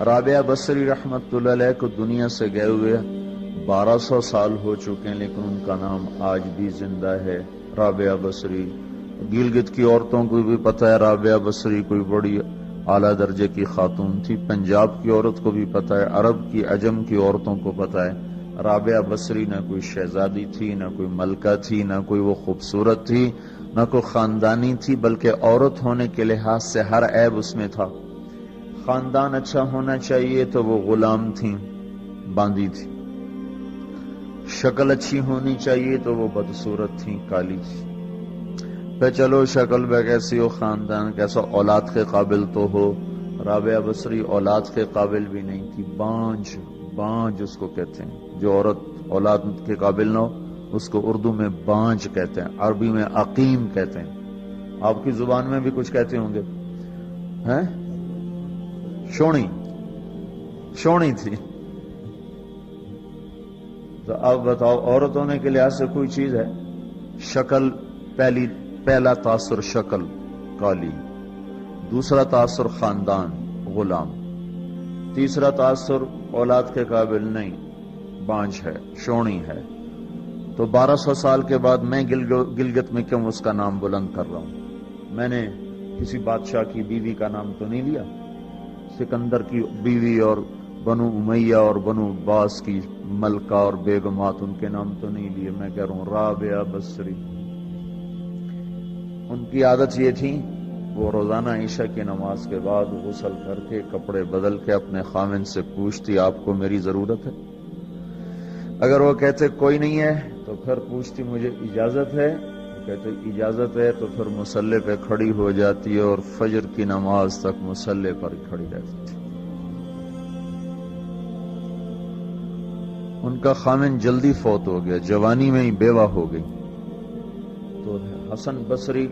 رابعہ بصری رحمت اللہ علیہ کو دنیا سے گئے ہوئے 1200 سال ہو چکے ہیں، لیکن ان کا نام آج بھی زندہ ہے، رابعہ بصری۔ گلگت کی عورتوں کو بھی پتہ ہے رابعہ بصری کوئی بڑی اعلیٰ درجے کی خاتون تھی، پنجاب کی عورت کو بھی پتہ ہے، عرب کی عجم کی عورتوں کو پتہ ہے رابعہ بصری نہ کوئی شہزادی تھی، نہ کوئی ملکہ تھی، نہ کوئی وہ خوبصورت تھی، نہ کوئی خاندانی تھی، بلکہ عورت ہونے کے لحاظ سے ہر عیب اس میں تھا۔ خاندان اچھا ہونا چاہیے تو وہ غلام تھیں، باندی تھی۔ شکل اچھی ہونی چاہیے تو وہ بدصورت تھیں، کالی تھی۔ پہ چلو شکل بے کیسی ہو، خاندان کیسا، اولاد کے قابل تو ہو۔ رابعہ بصری اولاد کے قابل بھی نہیں تھی، بانج اس کو کہتے ہیں، جو عورت اولاد کے قابل نہ ہو اس کو اردو میں بانج کہتے ہیں، عربی میں عقیم کہتے ہیں۔ آپ کی زبان میں بھی کچھ کہتے ہوں گے، ہیں؟ شونی تھی۔ تو اب بتاؤ، عورت ہونے کے لحاظ سے کوئی چیز ہے؟ شکل، پہلا تاثر شکل کالی، دوسرا تاثر خاندان غلام، تیسرا تاثر اولاد کے قابل نہیں، بانج ہے، شونی ہے۔ تو 1200 سال کے بعد میں گلگت میں کیوں اس کا نام بلند کر رہا ہوں؟ میں نے کسی بادشاہ کی بیوی کا نام تو نہیں لیا، سکندر کی بیوی اور بنو امیہ اور بنو عباس کی ملکہ اور بیگمات، ان کے نام تو نہیں لیے۔ میں کہہ رہا ہوں رابعہ بصری، ان کی عادت یہ تھی، وہ روزانہ عشاء کی نماز کے بعد غسل کر کے کپڑے بدل کے اپنے خاوند سے پوچھتی آپ کو میری ضرورت ہے؟ اگر وہ کہتے کوئی نہیں ہے تو پھر پوچھتی مجھے اجازت ہے؟ وہ کہتے اجازت ہے تو پھر مصلی پہ کھڑی ہو جاتی ہے اور فجر کی نماز تک مصلی پر کھڑی رہتی تھی۔ ان کا خاوند جلدی فوت ہو گیا، جوانی میں ہی بیوہ ہو گئی۔ تو حسن بصری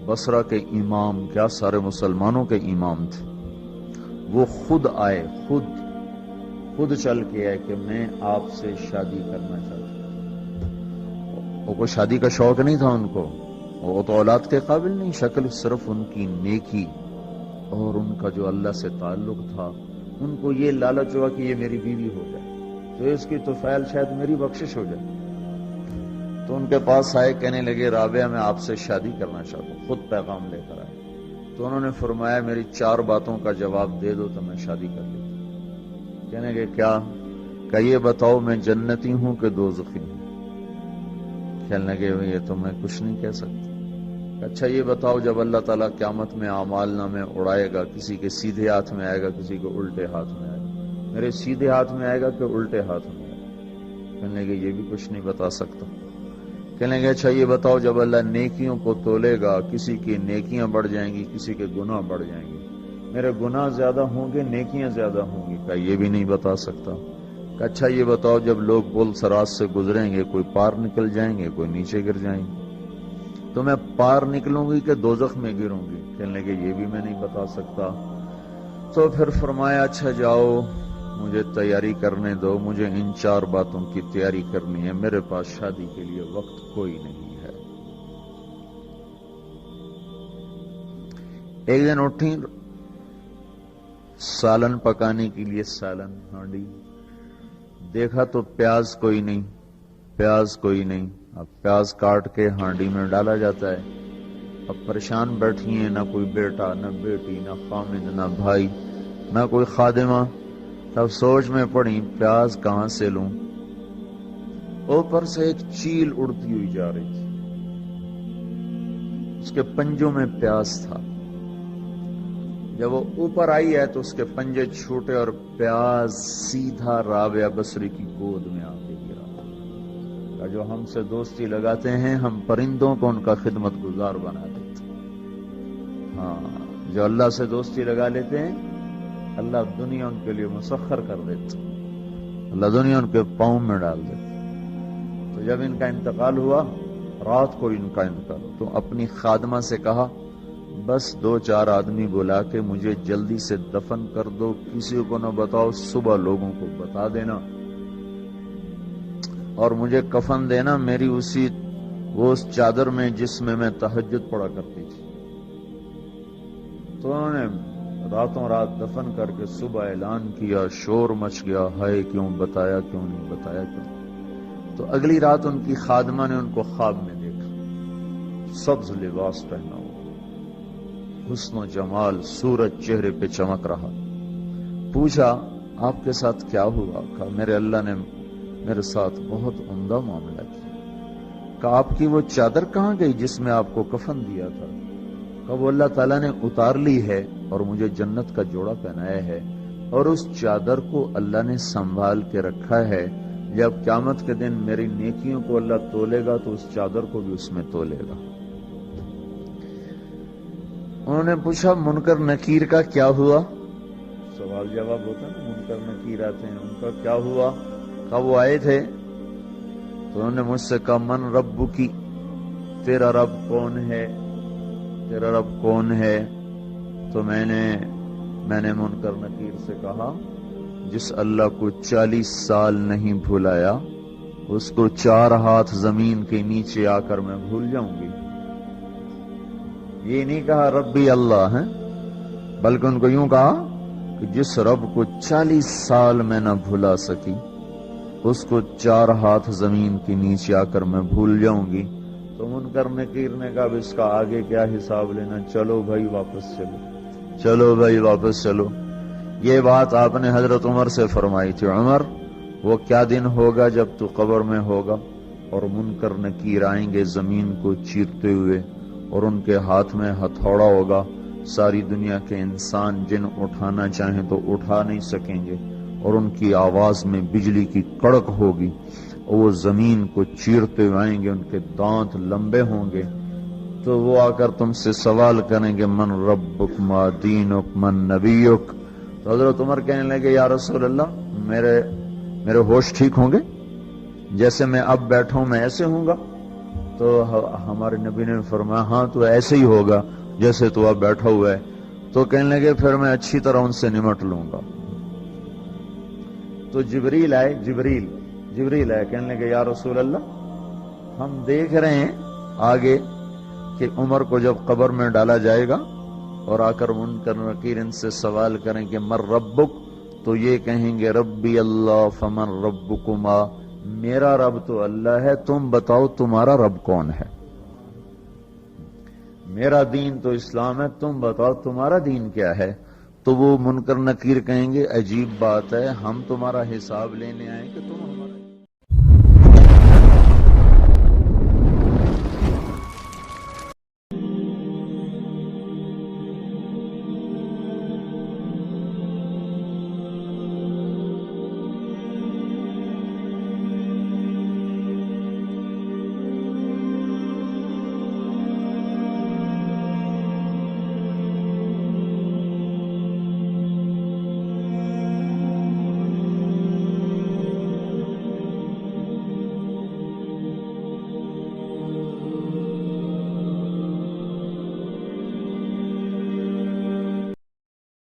بصرہ کے امام، کیا سارے مسلمانوں کے امام تھے، وہ خود آئے، خود چل کے آئے کہ میں آپ سے شادی کرنا چاہتا ہوں۔ وہ کوئی شادی کا شوق نہیں تھا ان کو، وہ تو اولاد کے قابل نہیں، شکل صرف ان کی نیکی اور ان کا جو اللہ سے تعلق تھا، ان کو یہ لالچ ہوا کہ یہ میری بیوی ہو جائے تو اس کی طفیل شاید میری بخشش ہو جائے۔ تو ان کے پاس آئے، کہنے لگے رابعہ میں آپ سے شادی کرنا چاہتا ہوں، خود پیغام لے کر آئے۔ تو انہوں نے فرمایا میری 4 باتوں کا جواب دے دو تو میں شادی کر لیتا ہوں۔ کہنے لگے کیا؟ کہ یہ بتاؤ میں جنتی ہوں کہ دوزخی ہوں؟ کہنے لگے یہ تو میں کچھ نہیں کہہ سکتا۔ اچھا یہ بتاؤ جب اللہ تعالیٰ قیامت میں اعمال نامے اڑائے گا، کسی کے سیدھے ہاتھ میں آئے گا، کسی کے الٹے ہاتھ میں آئے گا، میرے سیدھے ہاتھ میں آئے گا کہ الٹے ہاتھ میں آئے گا؟ کہنے لگے یہ بھی کچھ نہیں بتا سکتا۔ کہنے لگے اچھا یہ بتاؤ جب اللہ نیکیوں کو تولے گا، کسی کی نیکیاں بڑھ جائیں گی، کسی کے گناہ بڑھ جائیں گے، میرے گناہ زیادہ ہوں گے، نیکیاں زیادہ ہوں گی؟ کہ یہ بھی نہیں بتا سکتا۔ کہ اچھا یہ بتاؤ جب لوگ پل صراط سے گزریں گے، کوئی پار نکل جائیں گے، کوئی نیچے گر جائیں گے، تو میں پار نکلوں گی کہ دوزخ میں گروں گی؟ کہنے لگے یہ بھی میں نہیں بتا سکتا۔ تو پھر فرمایا اچھا جاؤ مجھے تیاری کرنے دو، مجھے ان 4 باتوں کی تیاری کرنی ہے، میرے پاس شادی کے لیے وقت کوئی نہیں ہے۔ ایک دن اٹھی، سالن پکانے کے لیے سالن ہانڈی، دیکھا تو پیاز کوئی نہیں، اب پیاز کاٹ کے ہانڈی میں ڈالا جاتا ہے۔ اب پریشان بیٹھی ہیں، نہ کوئی بیٹا، نہ بیٹی، نہ خامد، نہ بھائی، نہ کوئی خادمہ۔ تب سوچ میں پڑی پیاز کہاں سے لوں؟ اوپر سے ایک چیل اڑتی ہوئی جا رہی تھی، اس کے پنجوں میں پیاز تھا۔ جب وہ اوپر آئی ہے تو اس کے پنجے چھوٹے اور پیاز سیدھا رابعہ بصری کی گود میں آ کے گرا۔ جو ہم سے دوستی لگاتے ہیں ہم پرندوں کو ان کا خدمت گزار بنا دیتے ہیں۔ ہاں، جو اللہ سے دوستی لگا لیتے ہیں اللہ دنیا ان کے لیے مسخر کر دیتا، اللہ دنیا ان کے پاؤں میں ڈال دیتا۔ تو جب ان کا انتقال ہوا، رات کو ان کا انتقال، تو اپنی خادمہ سے کہا بس 2-4 آدمی بلا کے مجھے جلدی سے دفن کر دو، کسی کو نہ بتاؤ، صبح لوگوں کو بتا دینا، اور مجھے کفن دینا میری اس چادر میں جس میں میں تہجد پڑھا کرتی تھی۔ تو انہوں نے راتوں رات دفن کر کے صبح اعلان کیا، شور مچ گیا، ہائے کیوں بتایا، کیوں نہیں بتایا، کیوں؟ تو اگلی رات ان کی خادمہ نے ان کو خواب میں دیکھا، سبز لباس پہنا ہوا، حسن و جمال، سورج چہرے پہ چمک رہا۔ پوچھا آپ کے ساتھ کیا ہوا؟ کہا میرے اللہ نے میرے ساتھ بہت عمدہ معاملہ کیا۔ کہا آپ کی وہ چادر کہاں گئی جس میں آپ کو کفن دیا تھا؟ کہا وہ اللہ تعالیٰ نے اتار لی ہے اور مجھے جنت کا جوڑا پہنایا ہے، اور اس چادر کو اللہ نے سنبھال کے رکھا ہے، جب قیامت کے دن میری نیکیوں کو اللہ تولے گا تو اس چادر کو بھی اس میں تولے گا۔ انہوں نے پوچھا منکر نکیر کا کیا ہوا؟ سوال جواب ہوتا ہے نا، منکر نکیر آتے ہیں، ان کا کیا ہوا؟ کہا وہ آئے تھے تو انہوں نے مجھ سے کہا من رب کی، تیرا رب کون ہے، تیرا رب کون ہے؟ تو میں نے منکر نکیر سے کہا جس اللہ کو 40 سال نہیں بھلایا اس کو 4 ہاتھ زمین کے نیچے آ کر میں بھول جاؤں گی۔ یہ نہیں کہا ربی اللہ ہے، بلکہ ان کو یوں کہا کہ جس رب کو 40 سال میں نہ بھلا سکی اس کو 4 ہاتھ زمین کے نیچے آ کر میں بھول جاؤں گی۔ تو منکر نکیر نے کہا اس کا آگے کیا حساب لینا، چلو بھائی واپس چلو، چلو بھائی واپس چلو۔ یہ بات آپ نے حضرت عمر سے فرمائی تھی، عمر وہ کیا دن ہوگا جب تو قبر میں ہوگا اور منکر نکیر آئیں گے زمین کو چیرتے ہوئے، اور ان کے ہاتھ میں ہتھوڑا ہوگا، ساری دنیا کے انسان جن اٹھانا چاہیں تو اٹھا نہیں سکیں گے، اور ان کی آواز میں بجلی کی کڑک ہوگی، اور وہ زمین کو چیرتے ہوئے آئیں گے، ان کے دانت لمبے ہوں گے، تو وہ آ کر تم سے سوال کریں گے من ربک ما دینک من نبیک۔ تو حضرت عمر کہنے لگے یا رسول اللہ میرے ہوش ٹھیک ہوں گے؟ جیسے میں اب بیٹھا ہوں میں ایسے ہوں گا؟ تو ہمارے نبی نے فرمایا ہاں تو ایسے ہی ہوگا جیسے تو اب بیٹھا ہوا ہے۔ تو کہنے لگے پھر میں اچھی طرح ان سے نمٹ لوں گا۔ تو جبریل آئے، کہنے لگے یا رسول اللہ ہم دیکھ رہے ہیں آگے کہ عمر کو جب قبر میں ڈالا جائے گا اور آ کر منکر نکیر ان سے سوال کریں کہ من ربک، تو یہ کہیں گے ربی اللہ فمن ربکما، میرا رب تو اللہ ہے، تم بتاؤ تمہارا رب کون ہے؟ میرا دین تو اسلام ہے، تم بتاؤ تمہارا دین کیا ہے؟ تو وہ منکر نکیر کہیں گے عجیب بات ہے، ہم تمہارا حساب لینے آئے کہ تم ہمارا